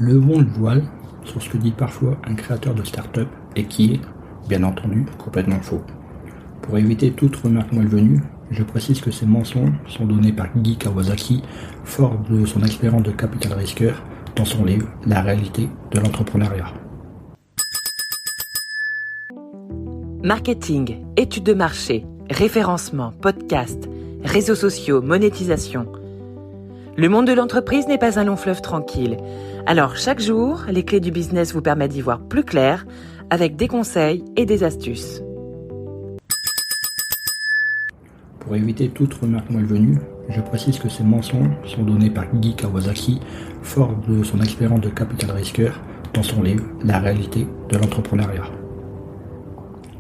Levons le voile sur ce que dit parfois un créateur de start-up et qui est, bien entendu, complètement faux. Pour éviter toute remarque malvenue, je précise que ces mensonges sont donnés par Guy Kawasaki, fort de son expérience de capital risqueur dans son livre « La réalité de l'entrepreneuriat ». Marketing, études de marché, référencement, podcast, réseaux sociaux, monétisation. Le monde de l'entreprise n'est pas un long fleuve tranquille. Alors chaque jour, les clés du business vous permettent d'y voir plus clair avec des conseils et des astuces. Pour éviter toute remarque malvenue, je précise que ces mensonges sont donnés par Guy Kawasaki, fort de son expérience de capital risqueur dans son livre « La réalité de l'entrepreneuriat ».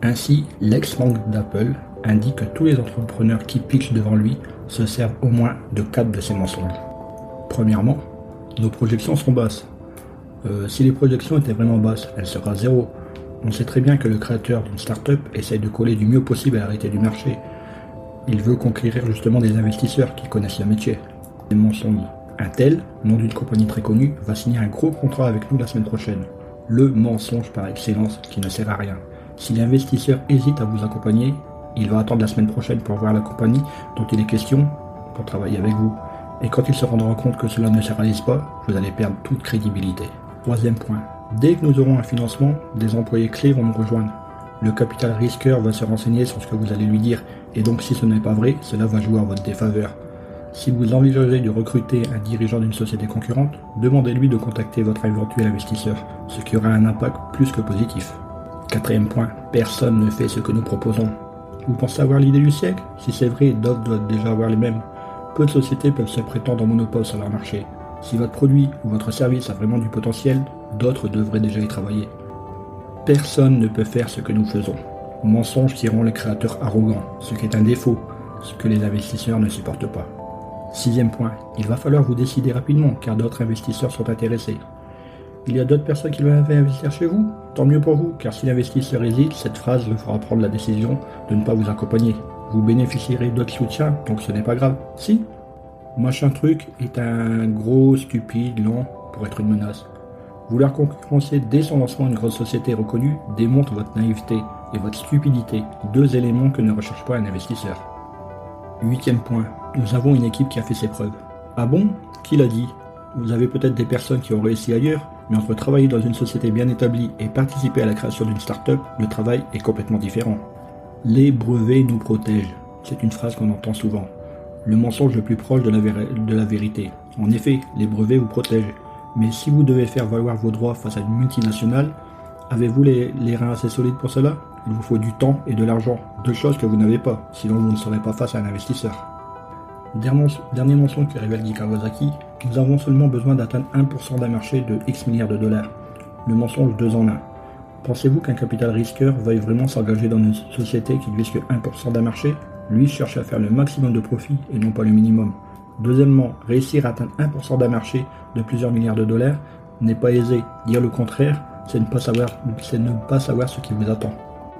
Ainsi, l'ex-manque d'Apple indique que tous les entrepreneurs qui pitchent devant lui se servent au moins de 4 de ces mensonges. Premièrement, nos projections sont basses. Si les projections étaient vraiment basses, elles seraient à 0. On sait très bien que le créateur d'une start-up essaye de coller du mieux possible à la réalité du marché. Il veut conquérir justement des investisseurs qui connaissent le métier. Les mensonges. Un tel, nom d'une compagnie très connue, va signer un gros contrat avec nous la semaine prochaine. Le mensonge par excellence qui ne sert à rien. Si l'investisseur hésite à vous accompagner, il va attendre la semaine prochaine pour voir la compagnie dont il est question pour travailler avec vous. Et quand il se rendra compte que cela ne se réalise pas, vous allez perdre toute crédibilité. Troisième point. Dès que nous aurons un financement, des employés clés vont nous rejoindre. Le capital risqueur va se renseigner sur ce que vous allez lui dire. Et donc si ce n'est pas vrai, cela va jouer en votre défaveur. Si vous envisagez de recruter un dirigeant d'une société concurrente, demandez-lui de contacter votre éventuel investisseur, ce qui aura un impact plus que positif. Quatrième point, personne ne fait ce que nous proposons. Vous pensez avoir l'idée du siècle? Si c'est vrai, d'autres doivent déjà avoir les mêmes. Peu de sociétés peuvent se prétendre en monopole sur leur marché. Si votre produit ou votre service a vraiment du potentiel, d'autres devraient déjà y travailler. Personne ne peut faire ce que nous faisons. Mensonges qui rend les créateurs arrogants, ce qui est un défaut, ce que les investisseurs ne supportent pas. Sixième point, il va falloir vous décider rapidement car d'autres investisseurs sont intéressés. Il y a d'autres personnes qui veulent investir chez vous? Tant mieux pour vous, car si l'investisseur hésite, cette phrase le fera prendre la décision de ne pas vous accompagner. Vous bénéficierez d'autres soutiens, donc ce n'est pas grave. Si? Machin truc est un gros stupide lent pour être une menace. Vouloir concurrencer dès son lancement une grosse société reconnue démontre votre naïveté et votre stupidité, 2 éléments que ne recherche pas un investisseur. Huitième point, nous avons une équipe qui a fait ses preuves. Ah bon? Qui l'a dit? Vous avez peut-être des personnes qui ont réussi ailleurs, mais entre travailler dans une société bien établie et participer à la création d'une start-up, le travail est complètement différent. Les brevets nous protègent. C'est une phrase qu'on entend souvent. Le mensonge le plus proche de la vérité. En effet, les brevets vous protègent. Mais si vous devez faire valoir vos droits face à une multinationale, avez-vous les reins assez solides pour cela? Il vous faut du temps et de l'argent, 2 choses que vous n'avez pas, sinon vous ne serez pas face à un investisseur. Dernier mensonge que révèle Guy Kawasaki, nous avons seulement besoin d'atteindre 1% d'un marché de X milliards de dollars. Le mensonge 2 en 1. Pensez-vous qu'un capital risqueur veuille vraiment s'engager dans une société qui ne vise que 1% d'un marché? Lui cherche à faire le maximum de profit et non pas le minimum. Deuxièmement, réussir à atteindre 1% d'un marché de plusieurs milliards de dollars n'est pas aisé. Dire le contraire, c'est ne pas savoir ce qui vous attend.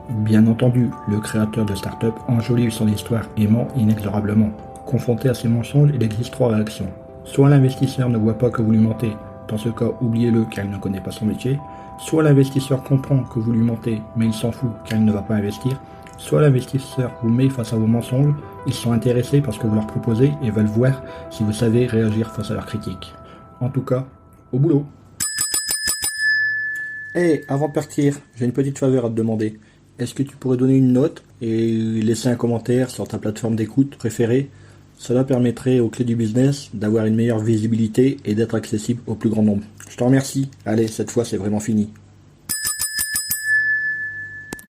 Bien entendu, le créateur de start-up enjolive son histoire et ment inexorablement. Confronté à ces mensonges, il existe 3 réactions. Soit l'investisseur ne voit pas que vous lui mentez, dans ce cas oubliez-le car il ne connaît pas son métier. Soit l'investisseur comprend que vous lui mentez, mais il s'en fout car il ne va pas investir. Soit l'investisseur vous met face à vos mensonges, ils sont intéressés par ce que vous leur proposez et veulent voir si vous savez réagir face à leurs critiques. En tout cas, au boulot. Hey, avant de partir, j'ai une petite faveur à te demander. Est-ce que tu pourrais donner une note et laisser un commentaire sur ta plateforme d'écoute préférée? Cela permettrait aux clés du business d'avoir une meilleure visibilité et d'être accessible au plus grand nombre. Je te remercie. Allez, cette fois c'est vraiment fini.